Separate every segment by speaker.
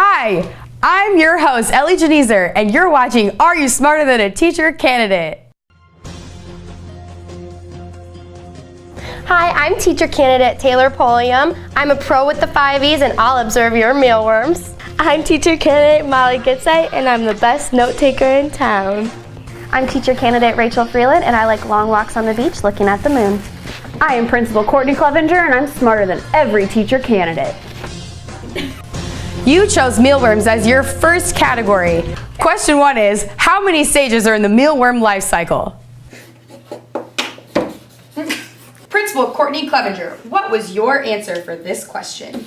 Speaker 1: Hi, I'm your host, Ellie Janizer, and you're watching Are You Smarter Than a Teacher Candidate?
Speaker 2: Hi, I'm teacher candidate Taylor Pulliam. I'm a pro with the 5Es and I'll observe your mealworms. I'm teacher candidate Molly Gitzite and I'm the best note taker in town.
Speaker 3: I'm teacher candidate Rachel Freeland and I like long walks on the beach looking at the moon.
Speaker 4: I am Principal Courtney Clevenger and I'm smarter than every teacher candidate.
Speaker 1: You chose mealworms as your first category. Question 1 is, how many stages are in the mealworm life cycle? Principal Courtney Clevenger, what was your answer for this question?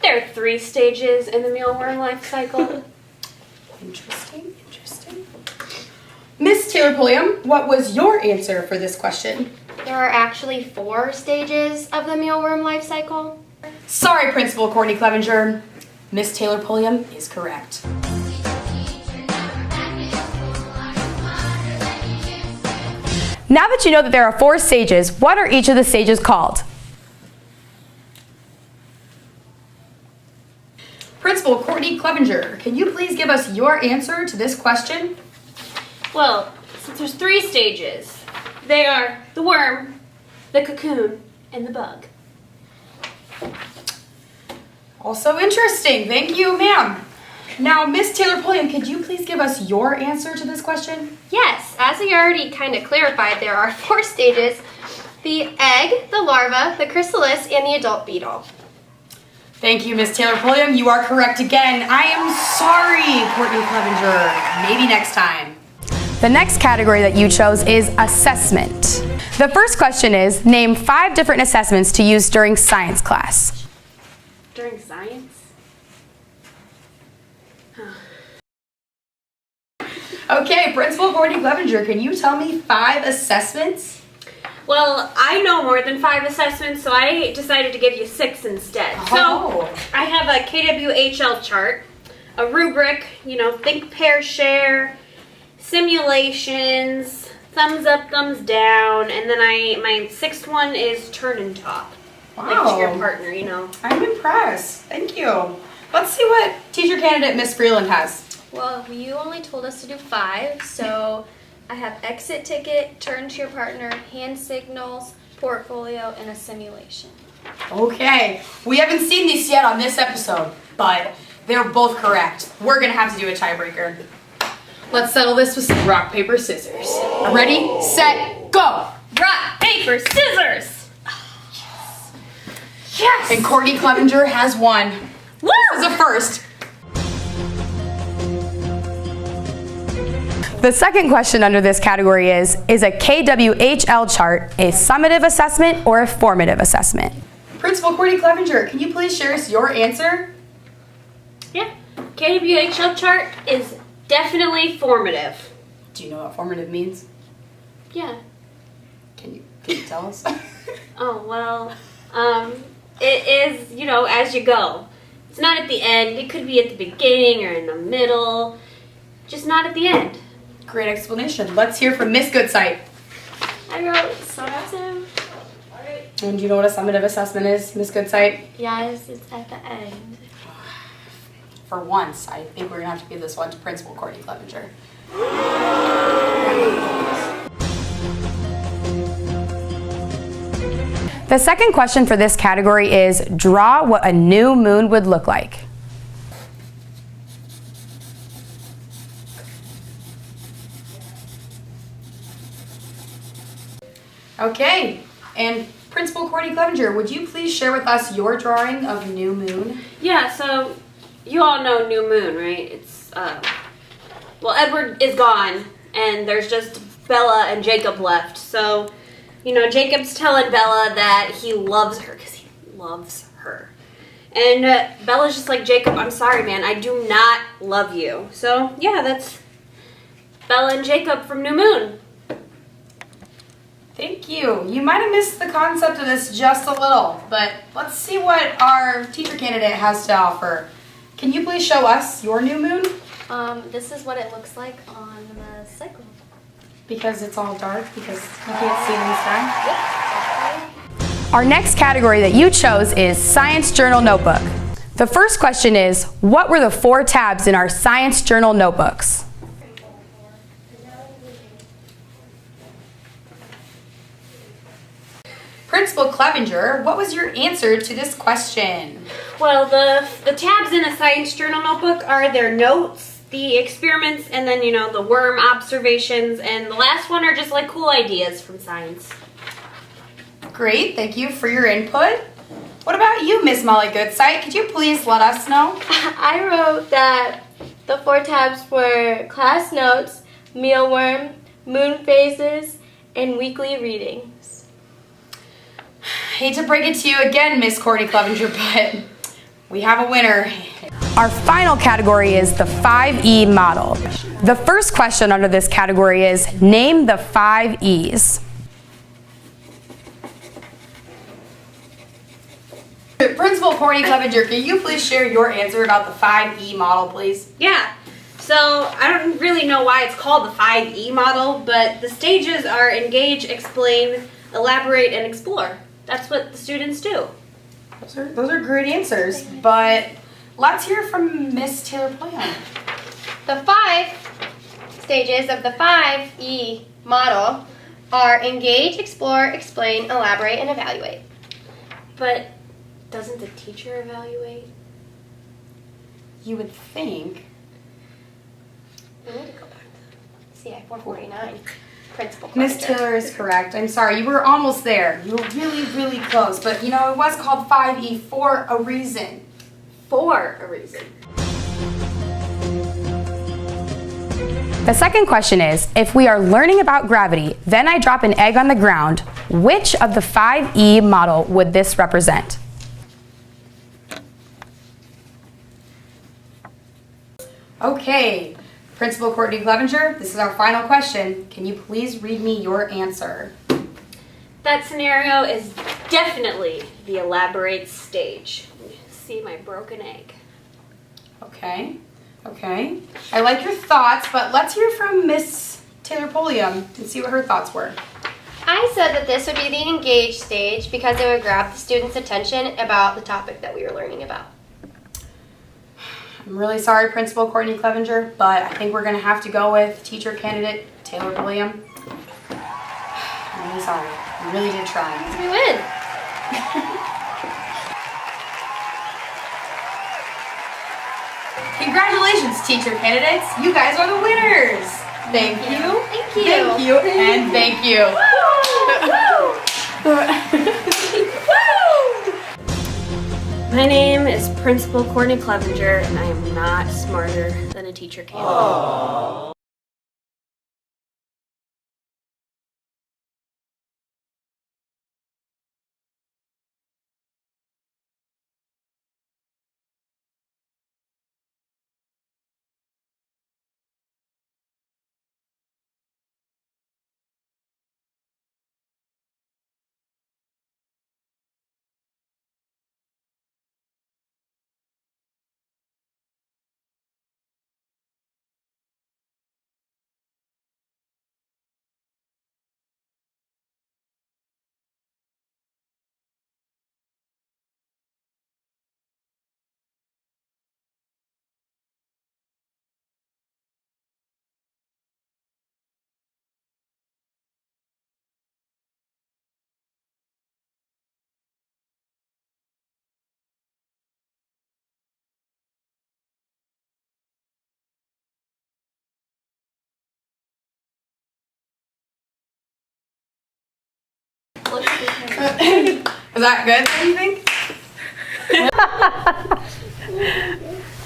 Speaker 5: There are 3 stages in the mealworm life cycle.
Speaker 1: Interesting. Miss Taylor Pulliam, what was your answer for this question?
Speaker 2: There are actually 4 stages of the mealworm life cycle.
Speaker 1: Sorry, Principal Courtney Clevenger. Miss Taylor Pulliam is correct. Now that you know that there are 4 stages, what are each of the stages called? Principal Courtney Clevenger, can you please give us your answer to this question?
Speaker 5: Well, since there's 3 stages, they are the worm, the cocoon, and the bug.
Speaker 1: Also interesting. Thank you, ma'am. Now, Miss Taylor Pulliam, could you please give us your answer to this question?
Speaker 2: Yes, as we already kind of clarified, there are 4 stages: the egg, the larva, the chrysalis, and the adult beetle.
Speaker 1: Thank you, Miss Taylor Pulliam. You are correct again. I am sorry, Courtney Clevenger. Maybe next time. The next category that you chose is assessment. The first question is, name 5 different assessments to use during science class.
Speaker 5: During science?
Speaker 1: Okay, Principal Courtney Clevenger, can you tell me 5 assessments?
Speaker 5: Well, I know more than 5 assessments, so I decided to give you 6 instead.
Speaker 1: Oh.
Speaker 5: So, I have a KWHL chart, a rubric, think, pair, share, simulations, thumbs up, thumbs down, and then my 6th one is turn and talk.
Speaker 1: Wow.
Speaker 5: Like to your partner,
Speaker 1: I'm impressed. Thank you. Let's see what teacher candidate Miss Freeland has.
Speaker 2: Well, you only told us to do 5, so I have exit ticket, turn to your partner, hand signals, portfolio, and a simulation.
Speaker 1: Okay, we haven't seen these yet on this episode, but they're both correct. We're gonna have to do a tiebreaker. Let's settle this with some rock, paper, scissors. Ready, set, go!
Speaker 5: Rock, paper, scissors!
Speaker 1: Yes! And Courtney Clevenger has won.
Speaker 5: Woo!
Speaker 1: This is a first. The second question under this category is a KWHL chart a summative assessment or a formative assessment? Principal Courtney Clevenger, can you please share us your answer?
Speaker 5: Yeah, KWHL chart is definitely formative.
Speaker 1: Do you know what formative means?
Speaker 5: Yeah.
Speaker 1: Can you tell us?
Speaker 5: Oh, well, it is, as you go. It's not at the end. It could be at the beginning or in the middle, just not at the end.
Speaker 1: Great explanation. Let's hear from Miss Goodsight.
Speaker 2: I wrote summative.
Speaker 1: And do you know what a summative assessment is, Miss Goodsight?
Speaker 2: Yes, it's at the end.
Speaker 1: For once, I think we're going to have to give this one to Principal Courtney Clevenger. The second question for this category is, draw what a new moon would look like. Okay, and Principal Courtney Clevenger, would you please share with us your drawing of new moon?
Speaker 5: Yeah, so you all know new moon, right? It's, well, Edward is gone, and there's just Bella and Jacob left. So, Jacob's telling Bella that he loves her because he loves her. And Bella's just like, Jacob, I'm sorry, man, I do not love you. So, yeah, that's Bella and Jacob from New Moon.
Speaker 1: Thank you. You might have missed the concept of this just a little, but let's see what our teacher candidate has to offer. Can you please show us your new moon?
Speaker 2: This is what it looks like on the cycle.
Speaker 1: Because it's all dark, because you can't see in the sky? Our next category that you chose is Science Journal Notebook. The first question is, what were the 4 tabs in our science journal notebooks? Principal Clevenger, what was your answer to this question?
Speaker 5: Well, the tabs in a science journal notebook are their notes, the experiments, and then, you know, the worm observations, and the last one are just like cool ideas from science.
Speaker 1: Great, thank you for your input. What about you, Miss Molly Goodsight? Could you please let us know?
Speaker 2: I wrote that the 4 tabs were class notes, mealworm, moon phases, and weekly readings.
Speaker 1: Hate to break it to you again, Miss Courtney Clevenger, but we have a winner. Our final category is the 5E model. The first question under this category is, name the 5 E's. Principal Courtney Clevenger, can you please share your answer about the 5E model, please?
Speaker 5: Yeah, so I don't really know why it's called the 5E model, but the stages are engage, explain, elaborate, and explore. That's what the students do.
Speaker 1: Those are great answers, but let's hear from Miss Taylor Pulliam.
Speaker 2: The 5 stages of the 5E model are engage, explore, explain, elaborate, and evaluate.
Speaker 5: But doesn't the teacher evaluate?
Speaker 1: You would think.
Speaker 2: We need to go back to CI449. Principal
Speaker 1: Miss
Speaker 2: Clevenger.
Speaker 1: Taylor is correct. I'm sorry, you were almost there. You were really, really close, but you know, it was called 5E for a reason.
Speaker 5: For a reason.
Speaker 1: The second question is, if we are learning about gravity, then I drop an egg on the ground, which of the 5E model would this represent? Okay, Principal Courtney Clevenger, this is our final question. Can you please read me your answer?
Speaker 5: That scenario is definitely the elaborate stage. See my broken egg.
Speaker 1: Okay. I like your thoughts, but let's hear from Miss Taylor Pulliam and see what her thoughts were.
Speaker 2: I said that this would be the engage stage because it would grab the students' attention about the topic that we were learning about.
Speaker 1: I'm really sorry, Principal Courtney Clevenger, but I think we're going to have to go with teacher candidate Taylor Pulliam. I'm really sorry. I really did try.
Speaker 2: We win.
Speaker 1: Congratulations, teacher candidates. You guys are the winners. Thank you.
Speaker 2: Thank you.
Speaker 1: Thank you. And thank you.
Speaker 5: My name is Principal Courtney Clevenger, and I am not smarter than a teacher candidate. Aww.
Speaker 1: Is that good, what do you think?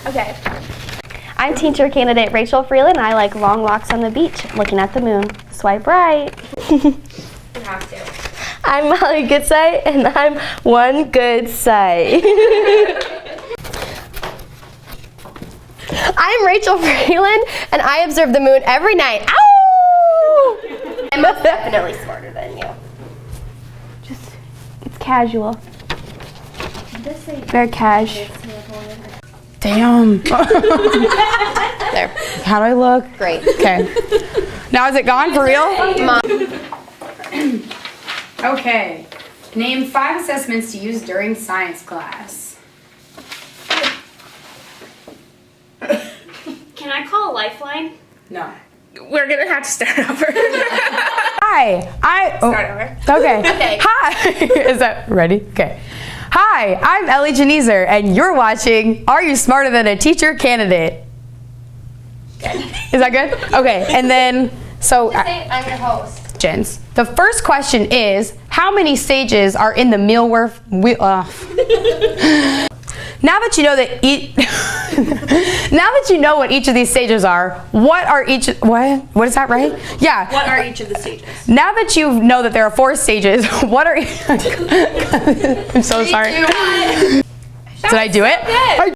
Speaker 3: Okay. I'm teacher candidate Rachel Freeland, and I like long walks on the beach looking at the moon. Swipe right.
Speaker 2: You have to.
Speaker 3: I'm Molly Goodsight, and I'm one good sight. I'm Rachel Freeland, and I observe the moon every night. Ow!
Speaker 2: I'm most definitely smarter than you.
Speaker 3: It's casual. Very cash.
Speaker 1: Damn.
Speaker 2: There.
Speaker 1: How do I look?
Speaker 2: Great.
Speaker 1: Okay. Now is it gone for real? Okay. Name 5 assessments to use during science class.
Speaker 5: lifeline?
Speaker 1: No.
Speaker 6: We're gonna have to start over.
Speaker 1: Hi,
Speaker 6: Start over.
Speaker 1: Okay. Okay. Hi. Is that ready? Okay. Hi, I'm Ellie Janizer, and you're watching Are You Smarter Than a Teacher Candidate? Is that good? Okay, and then, so,
Speaker 2: I'm your host.
Speaker 1: questions. The first question is, how many stages are in the mealworm? Now that you know that now that you know what each of these stages are, what is that right? Yeah.
Speaker 5: What are each of the stages?
Speaker 1: Now that you know that there are 4 stages, what are I'm so sorry. Did I do it?